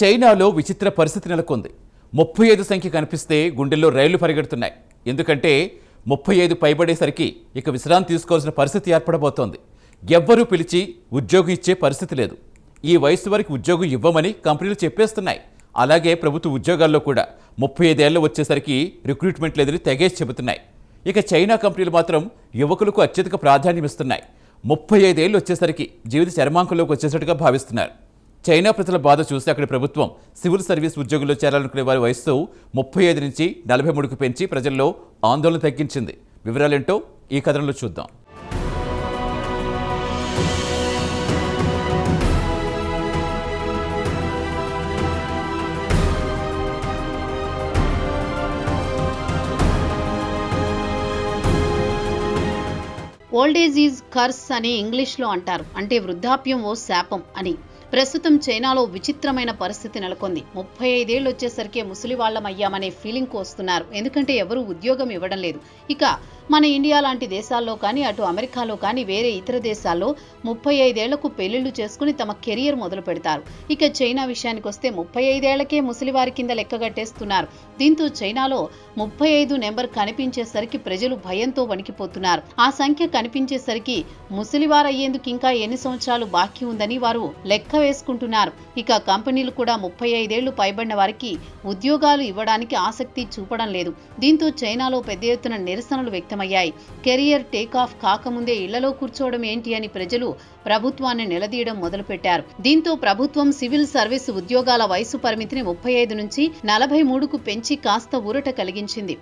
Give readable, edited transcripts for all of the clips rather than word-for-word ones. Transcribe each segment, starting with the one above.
చైనాలో విచిత్ర పరిస్థితి నెలకొంది. 35 సంఖ్య కనిపిస్తే గుండెల్లో రైళ్లు పరిగెడుతున్నాయి. ఎందుకంటే 35 పైబడేసరికి ఇక విశ్రాంతి తీసుకోవాల్సిన పరిస్థితి ఏర్పడబోతోంది. ఎవ్వరూ పిలిచి ఉద్యోగం ఇచ్చే పరిస్థితి లేదు. ఈ వయసు వరకు ఉద్యోగం ఇవ్వమని కంపెనీలు చెప్పేస్తున్నాయి. అలాగే ప్రభుత్వ ఉద్యోగాల్లో కూడా 35 ఏళ్లు వచ్చేసరికి రిక్రూట్మెంట్ లేదని తెగేసి చెబుతున్నాయి. ఇక చైనా కంపెనీలు మాత్రం యువకులకు అత్యధిక ప్రాధాన్యం ఇస్తున్నాయి. 35 ఏళ్లు వచ్చేసరికి జీవిత చర్మాంకంలోకి వచ్చేసట్టుగా భావిస్తున్నారు. చైనా ప్రజల బాధ చూసి అక్కడి ప్రభుత్వం సివిల్ సర్వీస్ ఉద్యోగుల్లో చేరాలనుకునే వారి వయస్సు 35 నుంచి 43కు పెంచి ప్రజల్లో ఆందోళన తగ్గించింది. వివరాలేంటో ఈ కథనంలో చూద్దాం. ఓల్డ్ ఏజ్ ఈజ్ కర్స్ అని ఇంగ్లీష్లో అంటారు. అంటే వృద్ధాప్యం ఓ శాపం అని. ప్రస్తుతం చైనాలో విచిత్రమైన పరిస్థితి నెలకొంది. 35 ఏళ్ళు వచ్చేసరికి ముసలివాళ్లమయ్యామనే ఫీలింగ్కు వస్తున్నారు. ఎందుకంటే ఎవరూ ఉద్యోగం ఇవ్వడం లేదు. ఇక మన ఇండియా లాంటి దేశాల్లో కానీ, అటు అమెరికాలో కానీ, వేరే ఇతర దేశాల్లో 35 ఏళ్లకు పెళ్లిళ్లు చేసుకుని తమ కెరియర్ మొదలు పెడతారు. ఇక చైనా విషయానికి వస్తే 35 ఏళ్లకే ముసలివారి కింద లెక్కగట్టేస్తున్నారు. దీంతో చైనాలో 35 నెంబర్ కనిపించేసరికి ప్రజలు భయంతో వణికిపోతున్నారు. ఆ సంఖ్య కనిపించేసరికి ముసలివారయ్యేందుకు ఇంకా ఎన్ని సంవత్సరాలు బాకీ ఉందని వారు లెక్క వేసుకుంటున్నారు. ఇక కంపెనీలు కూడా 35 ఏళ్లు పైబడిన వారికి ఉద్యోగాలు ఇవ్వడానికి ఆసక్తి చూపడం లేదు. దీంతో చైనాలో పెద్ద ఎత్తున నిరసనలు వ్యక్తమయ్యాయి. కెరియర్ టేక్ ఆఫ్ కాకముందే ఇళ్లలో కూర్చోవడం ఏంటి అని ప్రజలు ప్రభుత్వాన్ని నిలదీయడం మొదలుపెట్టారు. దీంతో ప్రభుత్వం సివిల్ సర్వీస్ ఉద్యోగాల వయసు పరిమితిని 35 నుంచి 43కు పెంచి కాస్త ఊరట కలిగించింది.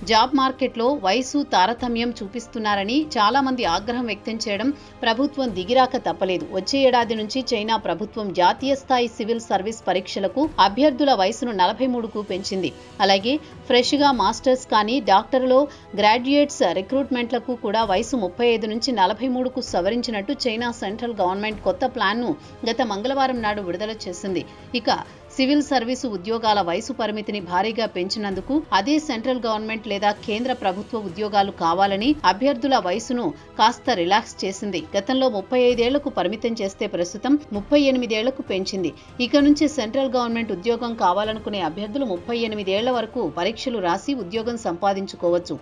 జాబ్ మార్కెట్లో వయసు తారతమ్యం చూపిస్తున్నారని చాలా మంది ఆగ్రహం వ్యక్తం చేయడం ప్రభుత్వం దిగిరాక తప్పలేదు. వచ్చే ఏడాది నుంచి చైనా ప్రభుత్వం జాతీయ స్థాయి సివిల్ సర్వీస్ పరీక్షలకు అభ్యర్థుల వయసును 43కు పెంచింది. అలాగే ఫ్రెష్గా మాస్టర్స్ కానీ, డాక్టర్లో గ్రాడ్యుయేట్స్ రిక్రూట్మెంట్లకు కూడా వయసు 35 నుంచి 43కు సవరించినట్టు చైనా సెంట్రల్ గవర్నమెంట్ కొత్త ప్లాన్ను గత మంగళవారం నాడు విడుదల చేసింది. ఇక సివిల్ సర్వీసు ఉద్యోగాల వయసు పరిమితిని భారీగా పెంచినందుకు అదే సెంట్రల్ గవర్నమెంట్ లేదా కేంద్ర ప్రభుత్వ ఉద్యోగాలు కావాలని అభ్యర్థుల వయసును కాస్త రిలాక్స్ చేసింది. గతంలో 35 ఏళ్లకు పరిమితం చేస్తే ప్రస్తుతం 38 ఏళ్లకు పెంచింది. ఇక నుంచి సెంట్రల్ గవర్నమెంట్ ఉద్యోగం కావాలనుకునే అభ్యర్థులు 38 ఏళ్ల వరకు పరీక్షలు రాసి ఉద్యోగం సంపాదించుకోవచ్చు.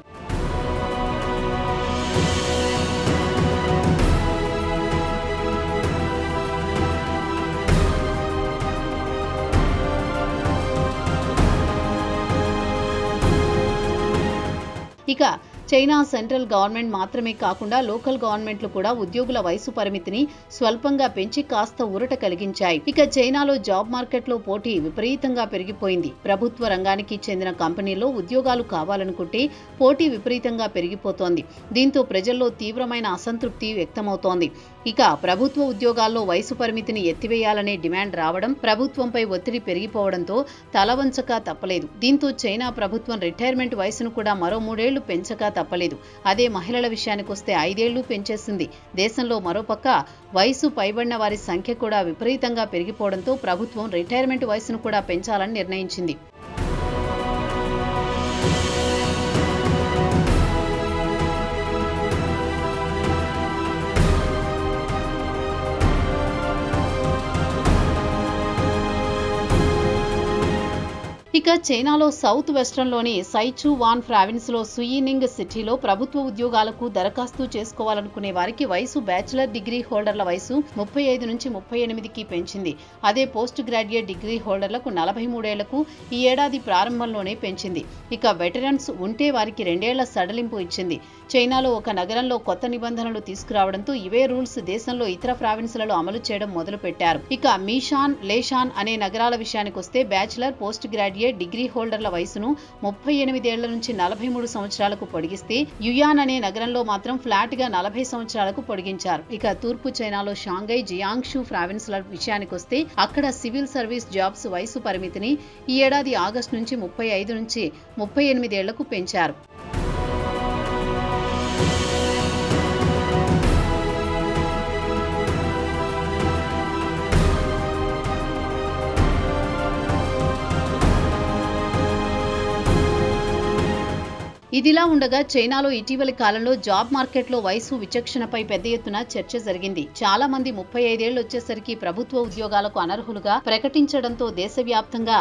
ఇక చైనా సెంట్రల్ గవర్నమెంట్ మాత్రమే కాకుండా లోకల్ గవర్నమెంట్లు కూడా ఉద్యోగుల వయసు పరిమితిని స్వల్పంగా పెంచి కాస్త ఊరట కలిగించాయి. ఇక చైనాలో జాబ్ మార్కెట్లో పోటీ విపరీతంగా పెరిగిపోయింది. ప్రభుత్వ రంగానికి చెందిన కంపెనీల్లో ఉద్యోగాలు కావాలనుకుంటే పోటీ విపరీతంగా పెరిగిపోతోంది. దీంతో ప్రజల్లో తీవ్రమైన అసంతృప్తి వ్యక్తమవుతోంది. ఇక ప్రభుత్వ ఉద్యోగాల్లో వయసు పరిమితిని ఎత్తివేయాలనే డిమాండ్ రావడం, ప్రభుత్వంపై ఒత్తిడి పెరిగిపోవడంతో తలవంచక తప్పలేదు. దీంతో చైనా ప్రభుత్వం రిటైర్మెంట్ వయసును కూడా మరో 3 ఏళ్లు పెంచక తప్పలేదు. అదే మహిళల విషయానికి వస్తే 5 ఏళ్లు పెంచేసింది. దేశంలో మరోపక్క వయసు పైబడిన వారి సంఖ్య కూడా విపరీతంగా పెరిగిపోవడంతో ప్రభుత్వం రిటైర్మెంట్ వయసును కూడా పెంచాలని నిర్ణయించింది. ఇక చైనాలో సౌత్ వెస్ట్రన్లోని సైచూవాన్ ప్రావిన్స్లో సుయినింగ్ సిటీలో ప్రభుత్వ ఉద్యోగాలకు దరఖాస్తు చేసుకోవాలనుకునే వారికి వయసు బ్యాచిలర్ డిగ్రీ హోల్డర్ల వయసు 35 నుంచి 38కి పెంచింది. అదే పోస్ట్ గ్రాడ్యుయేట్ డిగ్రీ హోల్డర్లకు 43 ఏళ్లకు ఈ ఏడాది ప్రారంభంలోనే పెంచింది. ఇక వెటరన్స్ ఉంటే వారికి 2 ఏళ్ల సడలింపు ఇచ్చింది. చైనాలో ఒక నగరంలో కొత్త నిబంధనలు తీసుకురావడంతో ఇవే రూల్స్ దేశంలో ఇతర ప్రావిన్స్లలో అమలు చేయడం మొదలుపెట్టారు. ఇక మీషాన్, లేషాన్ అనే నగరాల విషయానికి వస్తే బ్యాచిలర్, పోస్ట్ గ్రాడ్యుయేట్ డిగ్రీ హోల్డర్ల వయసును 38 ఏళ్ల నుంచి 43 సంవత్సరాలకు పొడిగిస్తే యుయాన్ అనే నగరంలో మాత్రం ఫ్లాట్ గా 40 సంవత్సరాలకు పొడిగించారు. ఇక తూర్పు చైనాలో షాంఘై, జియాంగ్షు ప్రావిన్స్ల విషయానికి వస్తే అక్కడ సివిల్ సర్వీస్ జాబ్స్ వయసు పరిమితిని ఈ ఏడాది ఆగస్టు నుంచి 35 నుంచి 38 ఏళ్లకు పెంచారు. ఇదిలా ఉండగా చైనాలో ఇటీవలి కాలంలో జాబ్ మార్కెట్లో వయసు విచక్షణపై పెద్ద ఎత్తున చర్చ జరిగింది. చాలా మంది 35 ఏళ్లు వచ్చేసరికి ప్రభుత్వ ఉద్యోగాలకు అనర్హులుగా ప్రకటించడంతో దేశవ్యాప్తంగా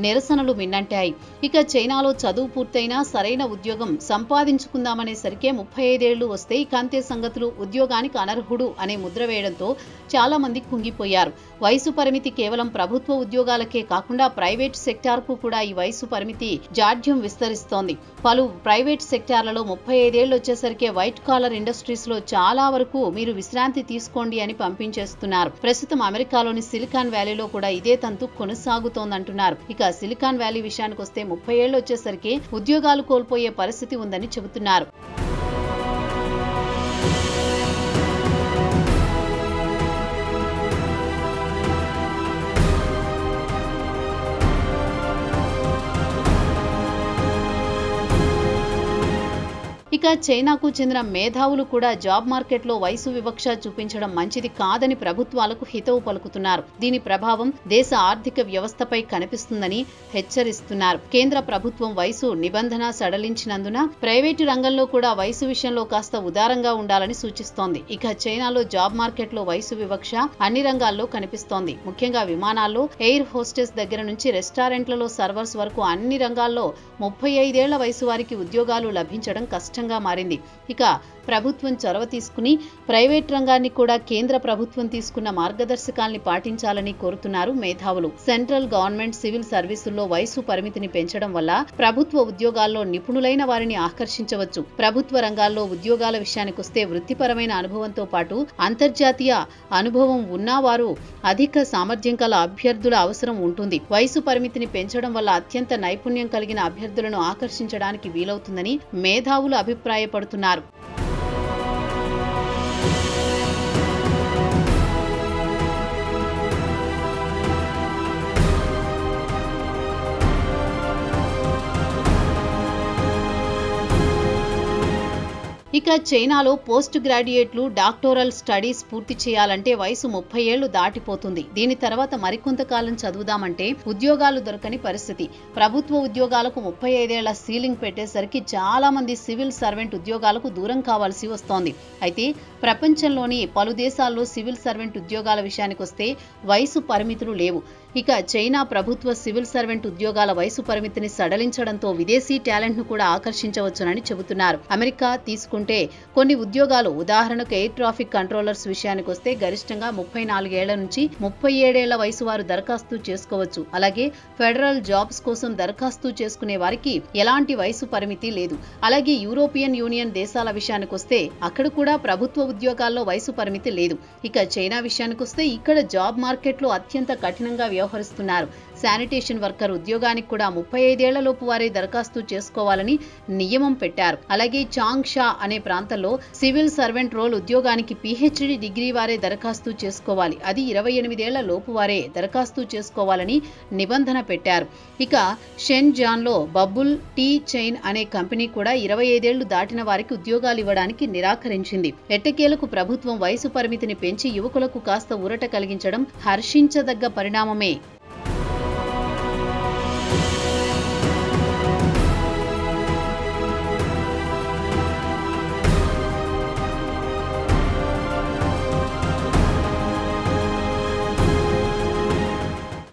నిరసనలు మిన్నంటాయి. ఇక చైనాలో చదువు పూర్తయినా సరైన ఉద్యోగం సంపాదించుకుందామనేసరికే 35 ఏళ్లు వస్తే ఇక అంతే సంగతులు, ఉద్యోగానికి అనర్హుడు అనే ముద్ర వేయడంతో చాలా మంది కుంగిపోయారు. వయసు పరిమితి కేవలం ప్రభుత్వ ఉద్యోగాలకే కాకుండా ప్రైవేట్ సెక్టార్కు కూడా ఈ వయసు పరిమితి జాడ్యం విస్తరిస్తోంది. పలు ప్రైవేట్ సెక్టార్లలో 35 ఏళ్లు వచ్చేసరికి వైట్ కాలర్ ఇండస్ట్రీస్ లో చాలా వరకు మీరు విశ్రాంతి తీసుకోండి అని పంపించేస్తున్నారు. ప్రస్తుతం అమెరికాలోని సిలికాన్ వ్యాలీలో కూడా ఇదే తంతు కొనసాగుతోందంటున్నారు. ఇక సిలికాన్ వ్యాలీ విషయానికి వస్తే 30 ఏళ్లు వచ్చేసరికి ఉద్యోగాలు కోల్పోయే పరిస్థితి ఉందని చెబుతున్నారు. ఇక చైనాకు చెందిన మేధావులు కూడా జాబ్ మార్కెట్లో వయసు వివక్ష చూపించడం మంచిది కాదని ప్రభుత్వాలకు హితవు పలుకుతున్నారు. దీని ప్రభావం దేశ ఆర్థిక వ్యవస్థపై కనిపిస్తుందని హెచ్చరిస్తున్నారు. కేంద్ర ప్రభుత్వం వయసు నిబంధన సడలించినందున ప్రైవేటు రంగంలో కూడా వయసు విషయంలో కాస్త ఉదారంగా ఉండాలని సూచిస్తోంది. ఇక చైనాలో జాబ్ మార్కెట్లో వయసు వివక్ష అన్ని రంగాల్లో కనిపిస్తోంది. ముఖ్యంగా విమానాల్లో ఎయిర్ హోస్టెస్ దగ్గర నుంచి రెస్టారెంట్లలో సర్వర్స్ వరకు అన్ని రంగాల్లో 35 ఏళ్ల వయసు వారికి ఉద్యోగాలు లభించడం కష్టంగా మారింది. ఇక ప్రభుత్వం చొరవ తీసుకుని ప్రైవేట్ రంగాన్ని కూడా కేంద్ర ప్రభుత్వం తీసుకున్న మార్గదర్శకాల్ని పాటించాలని కోరుతున్నారు మేధావులు. సెంట్రల్ గవర్నమెంట్ సివిల్ సర్వీసుల్లో వయసు పరిమితిని పెంచడం వల్ల ప్రభుత్వ ఉద్యోగాల్లో నిపుణులైన వారిని ఆకర్షించవచ్చు. ప్రభుత్వ రంగాల్లో ఉద్యోగాల విషయానికొస్తే వృత్తిపరమైన అనుభవంతో పాటు అంతర్జాతీయ అనుభవం ఉన్నవారు అధిక సామర్థ్యం గల అభ్యర్థుల అవసరం ఉంటుంది. వయసు పరిమితిని పెంచడం వల్ల అత్యంత నైపుణ్యం కలిగిన అభ్యర్థులను ఆకర్షించడానికి వీలవుతుందని మేధావులు అభిప్రాయపడుతున్నారు. ఇక చైనాలో పోస్ట్ గ్రాడ్యుయేట్లు డాక్టోరల్ స్టడీస్ పూర్తి చేయాలంటే వయసు 30 ఏళ్లు దాటిపోతుంది. దీని తర్వాత మరికొంతకాలం చదువుదామంటే ఉద్యోగాలు దొరకని పరిస్థితి. ప్రభుత్వ ఉద్యోగాలకు 35 ఏళ్ల సీలింగ్ పెట్టేసరికి చాలా మంది సివిల్ సర్వెంట్ ఉద్యోగాలకు దూరం కావాల్సి వస్తోంది. అయితే ప్రపంచంలోని పలు దేశాల్లో సివిల్ సర్వెంట్ ఉద్యోగాల విషయానికొస్తే వయసు పరిమితులు లేవు. ఇక చైనా ప్రభుత్వ సివిల్ సర్వెంట్ ఉద్యోగాల వయసు పరిమితిని సడలించడంతో విదేశీ టాలెంట్ ను కూడా ఆకర్షించవచ్చునని చెబుతున్నారు. అమెరికా తీసుకుంటే కొన్ని ఉద్యోగాలు, ఉదాహరణకు ఎయిర్ ట్రాఫిక్ కంట్రోలర్స్ విషయానికొస్తే గరిష్టంగా 34 ఏళ్ల నుంచి 37 ఏళ్ల వయసు వారు దరఖాస్తు చేసుకోవచ్చు. అలాగే ఫెడరల్ జాబ్స్ కోసం దరఖాస్తు చేసుకునే వారికి ఎలాంటి వయసు పరిమితి లేదు. అలాగే యూరోపియన్ యూనియన్ దేశాల విషయానికొస్తే అక్కడ కూడా ప్రభుత్వ ఉద్యోగాల్లో వయసు పరిమితి లేదు. ఇక చైనా విషయానికొస్తే ఇక్కడ జాబ్ మార్కెట్లో అత్యంత కఠినంగా వ్యవహరిస్తున్నారు. శానిటేషన్ వర్కర్ ఉద్యోగానికి కూడా 35 ఏళ్లలోపు వారే దరఖాస్తు చేసుకోవాలని నియమం పెట్టారు. అలాగే చాంగ్ షా అనే ప్రాంతంలో సివిల్ సర్వెంట్ రోల్ ఉద్యోగానికి PhD డిగ్రీ వారే దరఖాస్తు చేసుకోవాలి. అది 28 ఏళ్ల లోపు వారే దరఖాస్తు చేసుకోవాలని నిబంధన పెట్టారు. ఇక షెన్జాన్ లో బబుల్ టీ చైన్ అనే కంపెనీ కూడా 25 ఏళ్లు దాటిన వారికి ఉద్యోగాలు ఇవ్వడానికి నిరాకరించింది. ఎట్టకేలకు ప్రభుత్వం వయసు పరిమితిని పెంచి యువకులకు కాస్త ఊరట కలిగించడం హర్షించదగ్గ పరిణామమే.